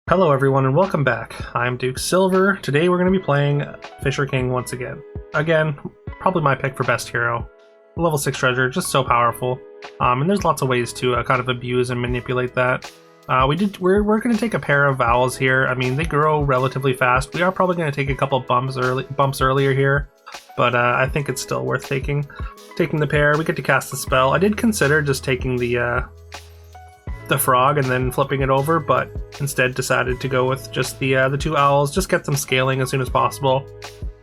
Hello everyone and welcome back. I'm Duke Silver. Today we're going to be playing Fisher King once again. Again, probably my pick for best hero. Level 6 treasure, just so powerful. And there's lots of ways to kind of abuse and manipulate that. We're going to take a pair of vowels here. I mean, they grow relatively fast. We are probably going to take a couple bumps earlier here, but I think it's still worth taking the pair. We get to cast the spell. I did consider just taking the frog and then flipping it over, but instead decided to go with just the two owls, just get them scaling as soon as possible.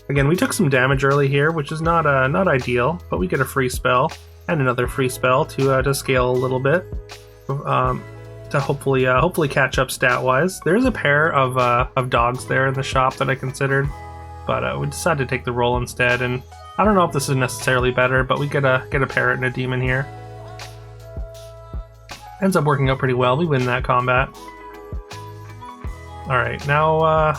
Again, we took some damage early here, which is not ideal, but we get a free spell and another free spell to scale a little bit, to hopefully catch up stat wise. There's a pair of dogs there in the shop that I considered, but we decided to take the roll instead. And I don't know if this is necessarily better, but we get a parrot and a demon here. Ends up working out pretty well. We win that combat. Alright, now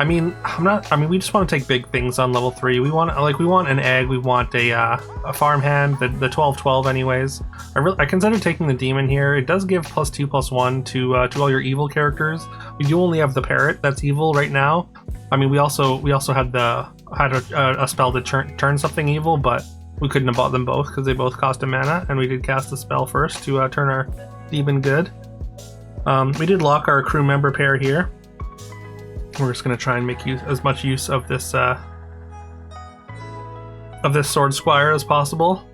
we just want to take big things on level 3. We want an egg, we want a farmhand, the 12/12 anyways. I consider taking the demon here. It does give +2/+1 to all your evil characters. We do only have the parrot that's evil right now. I mean, we also had a spell to turn something evil, but we couldn't have bought them both because they both cost a mana, and we did cast the spell first to turn our demon good. We did lock our crew member pair here. We're just going to try and make as much use of this sword squire as possible.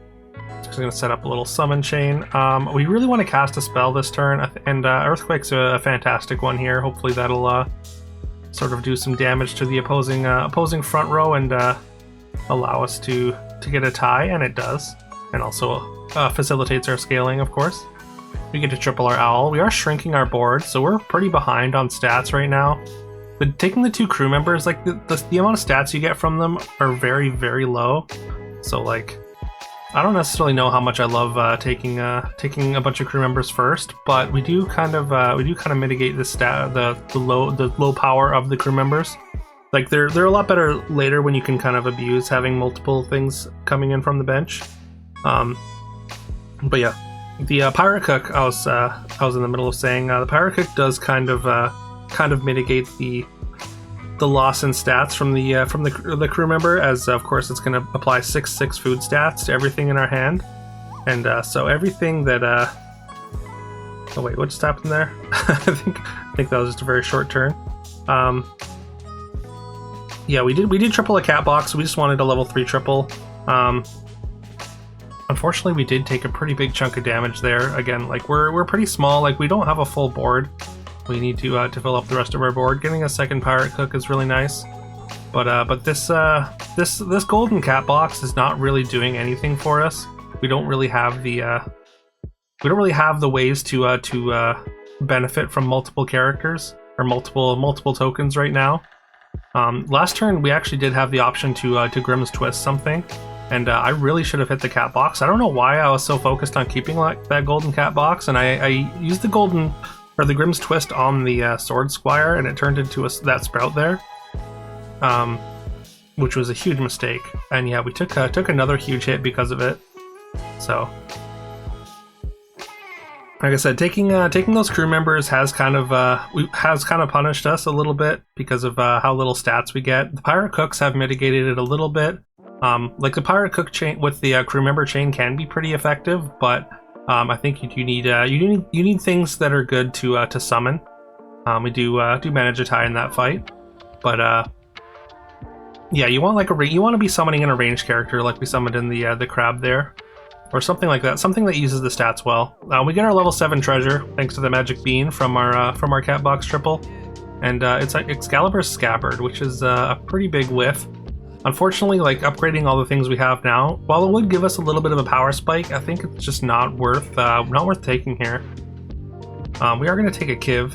Just going to set up a little summon chain. We really want to cast a spell this turn, and Earthquake's a fantastic one here. Hopefully that'll sort of do some damage to the opposing front row and allow us to get a tie, and it does, and also facilitates our scaling, of course. We get to triple our owl. We are shrinking our board, so we're pretty behind on stats right now. But taking the two crew members, like the amount of stats you get from them are very, very low. So like, I don't necessarily know how much I love taking a bunch of crew members first, but we do kind of mitigate the low power of the crew members. Like they're a lot better later when you can kind of abuse having multiple things coming in from the bench. But yeah, the pirate cook I was in the middle of saying the pirate cook does kind of mitigate the loss in stats from the crew member, as of course it's going to apply 6/6 food stats to everything in our hand, and so everything that oh wait, what just happened there? I think that was just a very short turn. Yeah, we did triple a cat box. We just wanted a level 3 triple. Unfortunately, we did take a pretty big chunk of damage there. Again, like we're pretty small. Like we don't have a full board. We need to fill up the rest of our board. Getting a second pirate cook is really nice, but this golden cat box is not really doing anything for us. We don't really have the ways to benefit from multiple characters or multiple tokens right now. Last turn we actually did have the option to Grimm's Twist something, and I really should have hit the cat box. I don't know why I was so focused on keeping that golden cat box, and I used the Grimm's Twist on the sword squire, and it turned into that sprout there, which was a huge mistake. And yeah, we took another huge hit because of it. So, like I said, taking those crew members has kind of punished us a little bit because of how little stats we get. The pirate cooks have mitigated it a little bit. Like the pirate cook chain with the crew member chain can be pretty effective, but I think you need things that are good to summon. We do manage a tie in that fight, but yeah, you want to be summoning in a ranged character like we summoned in the crab there, or something like that, something that uses the stats well. We get our level 7 treasure thanks to the magic bean from our cat box triple, and it's like Excalibur's Scabbard, which is a pretty big whiff. Unfortunately, like upgrading all the things we have now, while it would give us a little bit of a power spike, I think it's just not worth taking here. We are going to take a Kiv.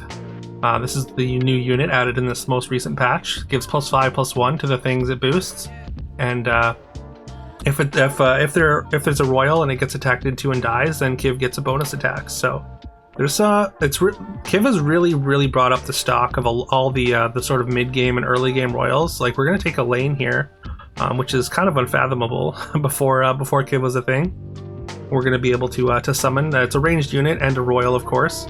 This is the new unit added in this most recent patch. Gives +5/+1 to the things it boosts, and if there's a royal and it gets attacked into and dies, then Kiv gets a bonus attack. So Kiv has really brought up the stock of all the sort of mid game and early game royals. Like we're gonna take a lane here, which is kind of unfathomable before Kiv was a thing. we're going to be able to summon. It's a ranged unit and a royal, of course,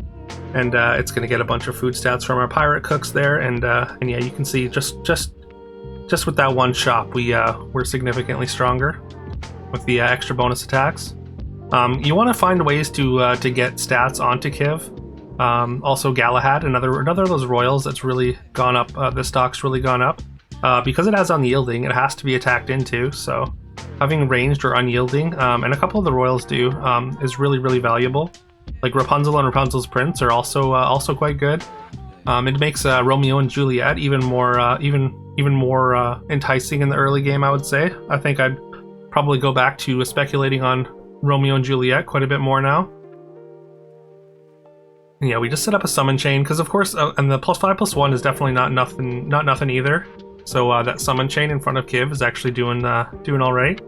and it's going to get a bunch of food stats from our pirate cooks there. And yeah, you can see just with that one shop, we're significantly stronger with the extra bonus attacks. You want to find ways to get stats onto Kiv. Also Galahad, another of those royals that's really gone up. The stock's really gone up because it has unyielding. It has to be attacked into, so having ranged or unyielding, and a couple of the royals do, is really valuable. Like Rapunzel and Rapunzel's Prince are also quite good. It makes Romeo and Juliet even more enticing in the early game, I would say. I think I'd probably go back to speculating on Romeo and Juliet quite a bit more now. Yeah, we just set up a summon chain because, of course, and the +5/+1 is definitely not nothing either. So that summon chain in front of Kiv is actually doing all right.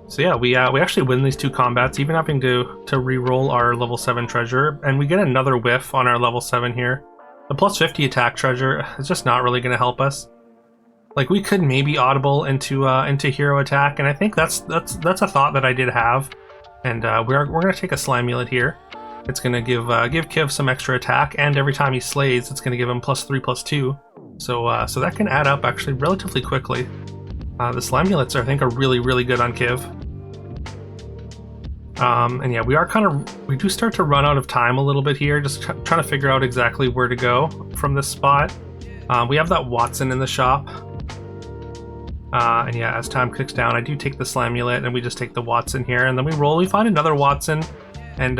So yeah, we actually win these 2 combats, even having to re-roll our level 7 treasure, and we get another whiff on our level 7 here. The +50 attack treasure is just not really going to help us. Like, we could maybe audible into hero attack, and I think that's a thought that I did have. And we're going to take a Slamulate here. It's going to give Kiv some extra attack, and every time he slays, it's going to give him +3/+2. So that can add up actually relatively quickly. The Slamulets, I think, are really good on Kiv. And yeah, we do start to run out of time a little bit here, just trying to figure out exactly where to go from this spot. We have that Watson in the shop. And yeah, as time ticks down, I do take the Slamulet, and we just take the Watson here, and then we roll. We find another Watson, and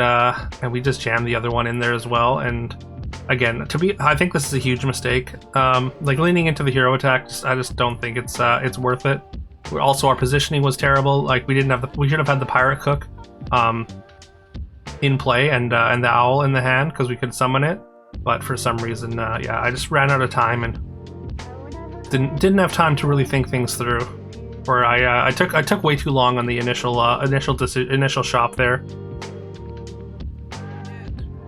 we just jam the other one in there as well. And again, I think this is a huge mistake. Like leaning into the hero attack, I just don't think it's worth it. Also, our positioning was terrible. Like we should have had the pirate cook in play and the owl in the hand because we could summon it. But for some reason, yeah, I just ran out of time and didn't have time to really think things through. Or I took way too long on the initial shop there.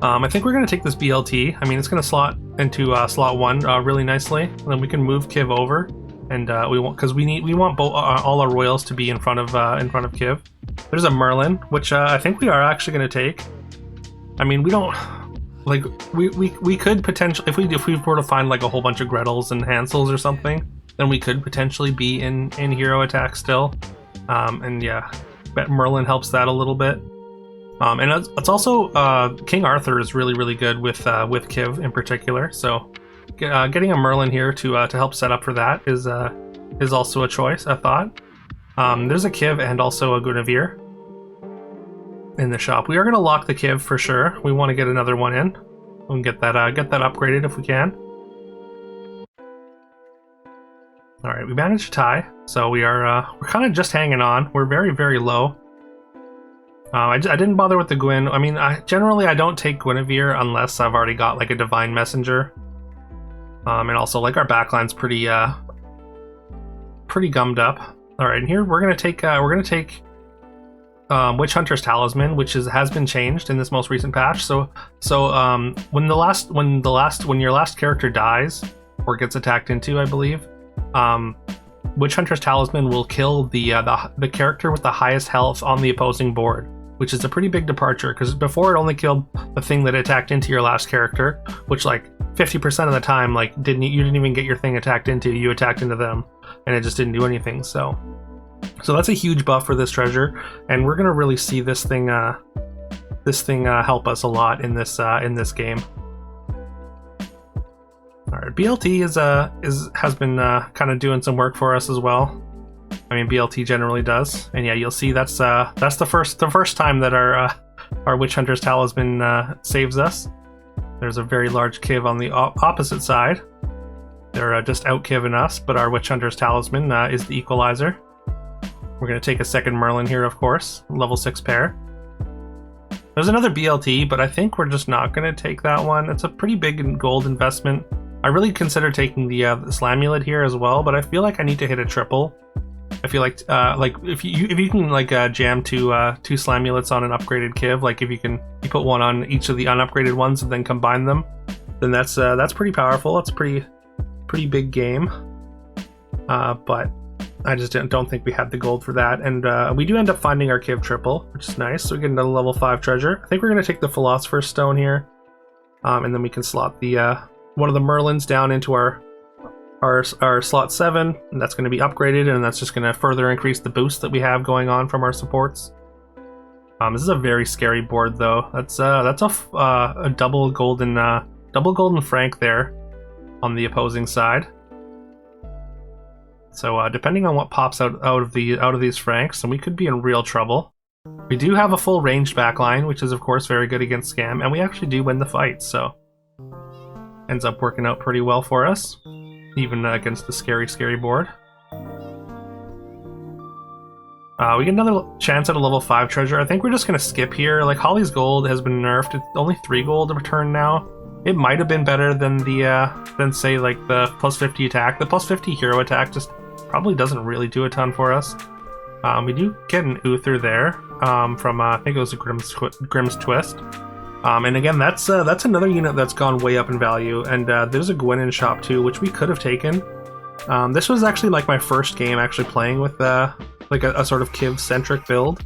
I think we're going to take this BLT. I mean, it's going to slot into slot 1 really nicely. And then we can move Kiv over, and we want all our royals to be in front of Kiv. There's a Merlin, which I think we are actually going to take. I mean, we don't like we could potentially if we were to find like a whole bunch of Gretels and Hansels or something, then we could potentially be in hero attack still. And yeah, bet Merlin helps that a little bit. And it's also King Arthur is really good with Kiv in particular. So getting a Merlin here to help set up for that is also a choice, I thought. There's a Kiv and also a Guinevere in the shop. We are going to lock the Kiv for sure. We want to get another one in. We can get that upgraded if we can. All right, we managed to tie, so we're kind of just hanging on. We're very low. I didn't bother with the Gwyn. I mean, generally I don't take Guinevere unless I've already got like a Divine Messenger. And also like our backline's pretty gummed up. All right, and here we're gonna take Witch Hunter's Talisman, which has been changed in this most recent patch. So when your last character dies or gets attacked into, I believe, Witch Hunter's Talisman will kill the character with the highest health on the opposing board, which is a pretty big departure because before it only killed the thing that attacked into your last character, which like 50% of the time like you didn't even get your thing attacked into, you attacked into them, and it just didn't do anything. So that's a huge buff for this treasure, and we're gonna really see this thing help us a lot in this game. All right, BLT has been kind of doing some work for us as well. I mean, BLT generally does, and yeah, you'll see that's the first time that our Witch Hunter's Talisman saves us. There's a very large Kiv on the opposite side. They're just out Kiving us, but our Witch Hunter's Talisman is the equalizer. We're going to take a second Merlin here, of course, level 6 pair. There's another BLT, but I think we're just not going to take that one. It's a pretty big gold investment. I really consider taking the Slamulet here as well, but I feel like I need to hit a triple. I feel like if you can like jam two Slamulets on an upgraded Kiv, like if you put one on each of the unupgraded ones and then combine them, then that's pretty powerful. That's a pretty big game. But I just don't think we had the gold for that. And we do end up finding our Kiv triple, which is nice. So we get another level 5 treasure. I think we're going to take the Philosopher's Stone here. And then we can slot the one of the Merlins down into our slot 7. And that's going to be upgraded, and that's just going to further increase the boost that we have going on from our supports. This is a very scary board, though. That's a double golden frank there on the opposing side. So depending on what pops out of these franks, then we could be in real trouble. We do have a full ranged backline, which is of course very good against scam, and we actually do win the fight. So ends up working out pretty well for us, even against the scary board. We get another chance at a level 5 treasure. I think we're just gonna skip here. Like, Holly's gold has been nerfed. It's only 3 gold to return now. It might have been better than say like the plus 50 attack. The plus 50 hero attack just probably doesn't really do a ton for us. We do get an Uther there from I think it was a Grimm's Twist. And again, that's another unit that's gone way up in value. And there's a Gwyn in shop too, which we could have taken. This was actually like my first game actually playing with like a sort of Kiv-centric build.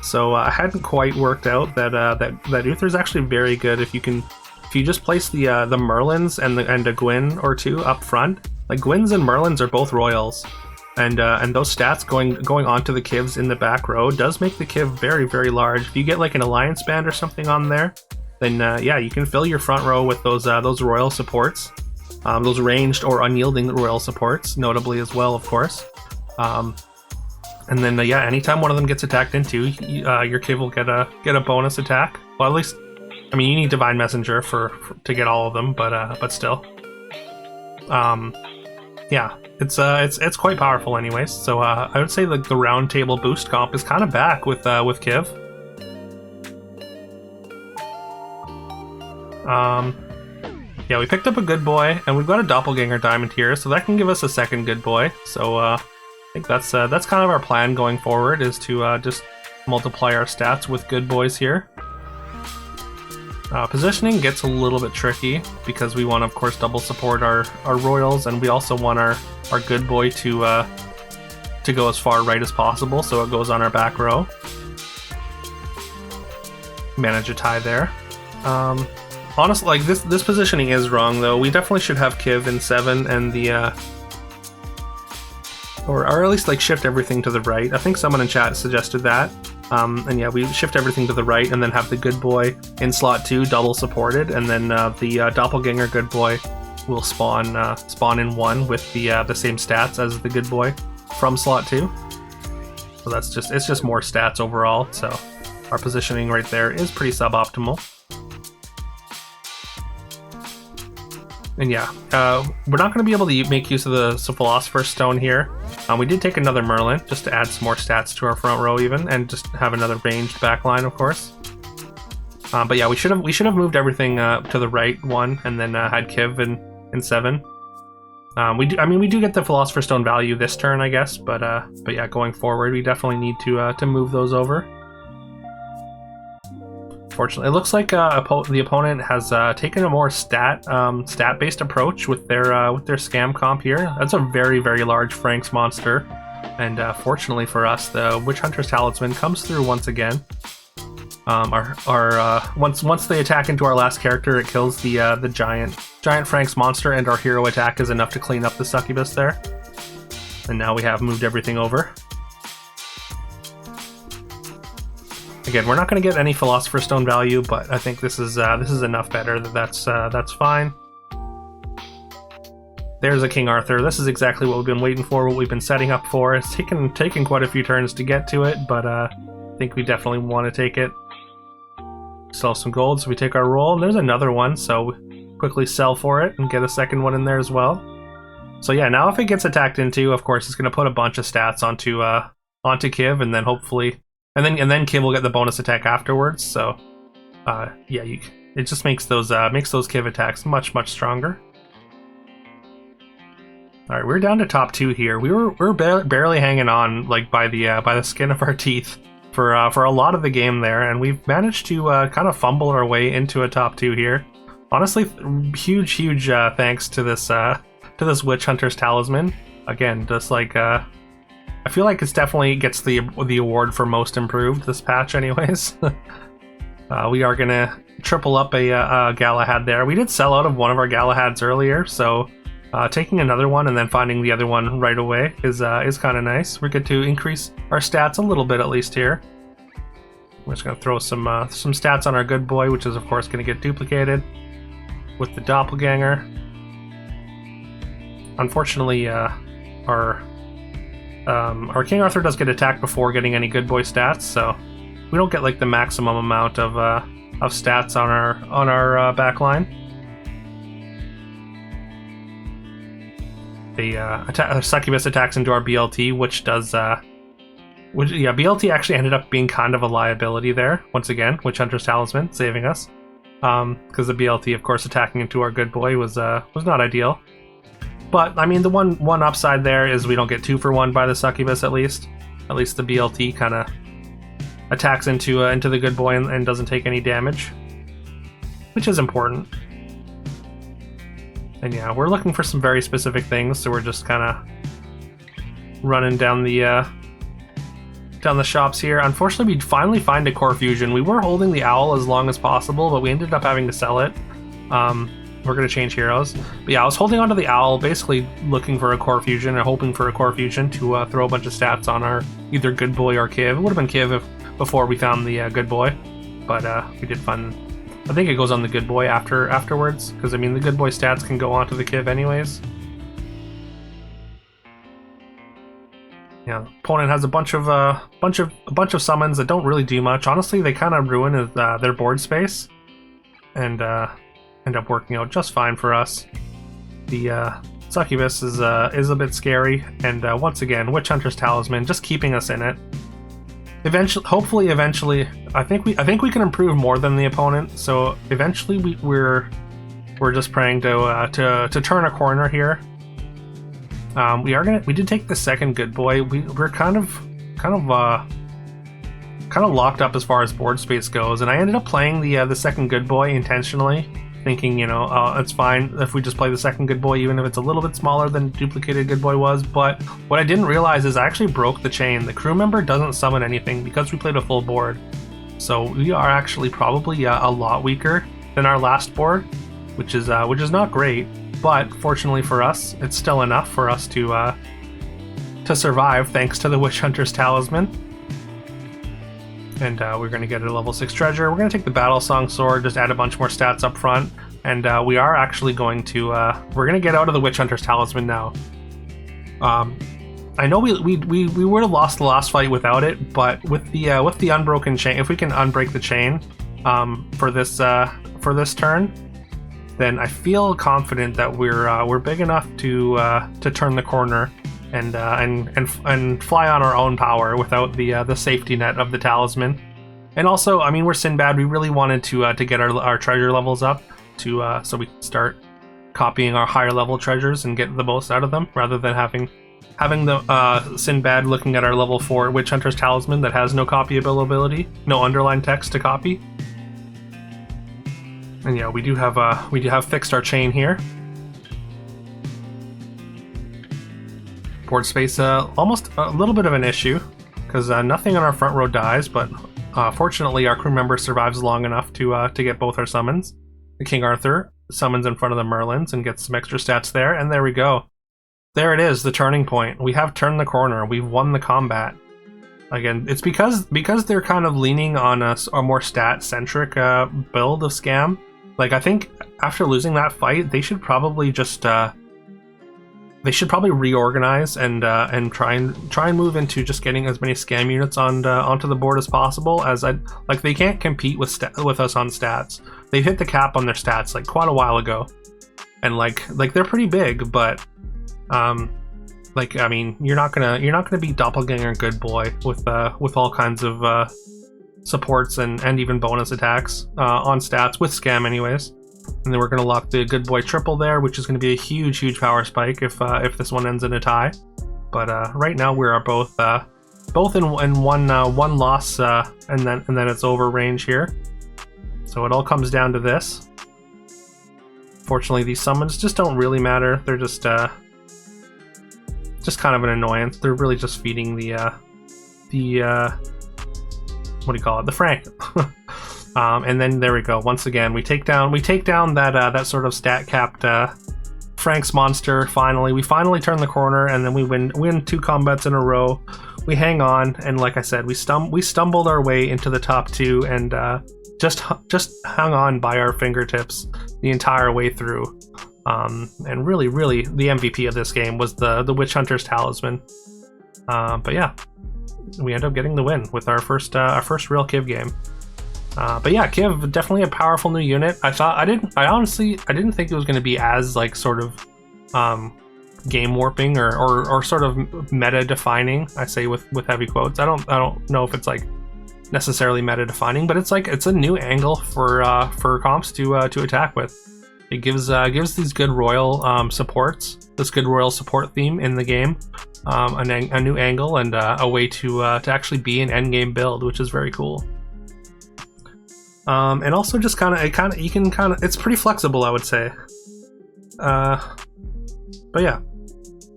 So I hadn't quite worked out that Uther's actually very good if you just place the Merlins and a Gwyn or two up front. Like, Gwyns and Merlins are both royals, and those stats going onto the Kivs in the back row does make the Kiv very, very large. If you get like an alliance band or something on there, then yeah, you can fill your front row with those royal supports, those ranged or unyielding royal supports, notably as well, of course. And then yeah, anytime one of them gets attacked into, your Kiv will get a bonus attack. Well, at least, I mean, you need Divine Messenger to get all of them, but still, yeah, it's quite powerful, anyways. So I would say like the round table boost comp is kind of back with Kiv. Yeah, we picked up a good boy, and we've got a doppelganger diamond here, so that can give us a second good boy. So I think that's kind of our plan going forward, is to just multiply our stats with good boys here. Positioning gets a little bit tricky because we want to, of course, double support our royals, and we also want our good boy to go as far right as possible, so it goes on our back row. Manage a tie there. Honestly, like, this positioning is wrong, though. We definitely should have Kiv in 7 and the or at least like shift everything to the right. I think someone in chat suggested that. And yeah, we shift everything to the right and then have the good boy in slot 2 double supported, and then the doppelganger good boy will spawn in 1 with the same stats as the good boy from slot 2. So it's just more stats overall. So our positioning right there is pretty suboptimal. And yeah, we're not going to be able to make use of the Philosopher's Stone here. We did take another Merlin just to add some more stats to our front row even, and just have another ranged backline, of course. But yeah, we should have moved everything to the right one, and then had Kiv in 7. We do get the Philosopher's Stone value this turn, I guess, but yeah, going forward, we definitely need to move those over. Fortunately, it looks like the opponent has taken a more stat-based approach with their scam comp here. That's a very, very large Frank's monster, and fortunately for us, the Witch Hunter's Talisman comes through once again. Once they attack into our last character, it kills the giant Frank's monster, and our hero attack is enough to clean up the succubus there. And now we have moved everything over. Again, we're not going to get any Philosopher's Stone value, but I think this is enough better that's fine. There's a King Arthur. This is exactly what we've been waiting for, what we've been setting up for. It's taken quite a few turns to get to it, but I think we definitely want to take it. Sell some gold, so we take our roll. And there's another one, so quickly sell for it and get a second one in there as well. So yeah, now if it gets attacked into, of course, it's going to put a bunch of stats onto Kiv, and then hopefully. And then Kiv will get the bonus attack afterwards. So, yeah, it just makes those Kiv attacks much stronger. All right, we're down to top 2 here. We're barely hanging on, like, by the skin of our teeth for a lot of the game there, and we've managed to kind of fumble our way into a top 2 here. Honestly, huge thanks to this Witch Hunter's Talisman. Again, just like I feel like it's definitely gets the award for most improved this patch anyways. We are gonna triple up a Galahad there. We did sell out of one of our Galahads earlier, so taking another one and then finding the other one right away is kind of nice. We get to increase our stats a little bit at least here. We're just gonna throw some stats on our good boy, which is of course gonna get duplicated with the doppelganger. Unfortunately, our King Arthur does get attacked before getting any good boy stats, so we don't get like the maximum amount of stats on our back line. The Succubus attacks into our BLT, which does BLT actually ended up being kind of a liability there once again. Witch Hunter's Talisman saving us, because the BLT, of course, attacking into our good boy was not ideal. But I mean, the one upside there is we don't get 2 for 1 by the Succubus at least. At least the BLT kind of attacks into the good boy and doesn't take any damage, which is important. And yeah, we're looking for some very specific things, so we're just kind of running down the shops here. Unfortunately, we finally find a Core Fusion. We were holding the Owl as long as possible, but we ended up having to sell it. We're going to change heroes. But yeah, I was holding onto the Owl, basically looking for a Core Fusion and hoping for a Core Fusion to throw a bunch of stats on our either good boy or Kiv. It would have been Kiv before we found the good boy, but we did find. I think it goes on the good boy afterwards, because I mean the good boy stats can go onto the Kiv anyways. Yeah, opponent has a bunch of summons that don't really do much. Honestly, they kind of ruin their board space, and end up working out just fine for us. The Succubus is a bit scary, and once again, Witch Hunter's Talisman just keeping us in it. Hopefully, eventually, I think we can improve more than the opponent. So eventually, we're just praying to turn a corner here. We did take the second good boy. We're kind of locked up as far as board space goes, and I ended up playing the second good boy intentionally, thinking, it's fine if we just play the second good boy, even if it's a little bit smaller than duplicated good boy was. But what I didn't realize is I actually broke the chain. The crew member doesn't summon anything because we played a full board, so we are actually probably a lot weaker than our last board, which is not great. But fortunately for us, it's still enough for us to survive thanks to the Witch Hunter's Talisman. And we're going to get a level 6 treasure. We're going to take the Battle Song Sword, just add a bunch more stats up front, and we are actually going to we're going to get out of the Witch Hunter's Talisman now. I know we would have lost the last fight without it, but with the unbroken chain, if we can unbreak the chain for this turn, then I feel confident that we're big enough to turn the corner and fly on our own power without the safety net of the talisman. And also, I mean, we're Sinbad. We really wanted to get our treasure levels up so we can start copying our higher level treasures and get the most out of them, rather than having the Sinbad looking at our level 4 Witch Hunter's Talisman that has no copyable ability, no underlined text to copy. And yeah, we do have fixed our chain here. Board space, almost a little bit of an issue, because nothing on our front row dies, but fortunately our crew member survives long enough to get both our summons. The King Arthur summons in front of the Merlins and gets some extra stats there, and there we go. There it is, the turning point. We have turned the corner. We've won the combat. Again, it's because they're kind of leaning on a more stat-centric build of Scam. Like, I think after losing that fight, they should probably just reorganize and try and move into just getting as many Scam units onto the board as possible. They can't compete with us on stats. They've hit the cap on their stats like quite a while ago, and like they're pretty big, but I mean, you're not gonna beat Doppelganger Good Boy with all kinds of supports and even bonus attacks on stats with Scam anyways. And then we're going to lock the Good Boy triple there, which is going to be a huge power spike if this one ends in a tie. But right now we are both in one loss, and then it's over range here. So it all comes down to this. Fortunately, these summons just don't really matter. They're just just kind of an annoyance. They're really just feeding the what do you call it? The Frank. And then there we go. Once again, we take down that sort of stat capped Frank's monster. We finally turn the corner, and then we win 2 combats in a row. We hang on, and like I said, we stumbled our way into the top 2, and just hung on by our fingertips the entire way through. And really, the MVP of this game was the Witch Hunter's Talisman. But yeah, we end up getting the win with our first real Kiv game. But yeah, Kiv, definitely a powerful new unit. I honestly didn't think it was going to be as like sort of game warping or sort of meta defining. I say with heavy quotes. I don't know if it's like necessarily meta defining, but it's a new angle for comps to attack with. It gives these good royal supports, this good royal support theme in the game, a new angle and a way to actually be an endgame build, which is very cool. And also just it's pretty flexible, I would say. But yeah,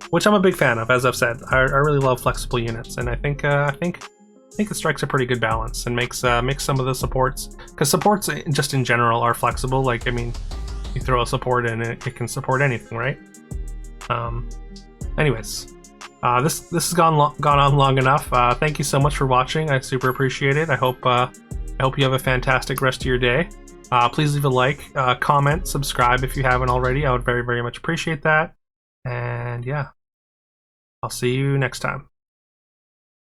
which I'm a big fan of, as I've said. I really love flexible units, and I think it strikes a pretty good balance and makes some of the supports, because supports just in general are flexible. Like, I mean, you throw a support in it can support anything, right? Anyways, this has gone on long enough. Thank you so much for watching. I super appreciate it. I hope you have a fantastic rest of your day. Please leave a like, comment, subscribe if you haven't already. I would very, very much appreciate that. And yeah, I'll see you next time.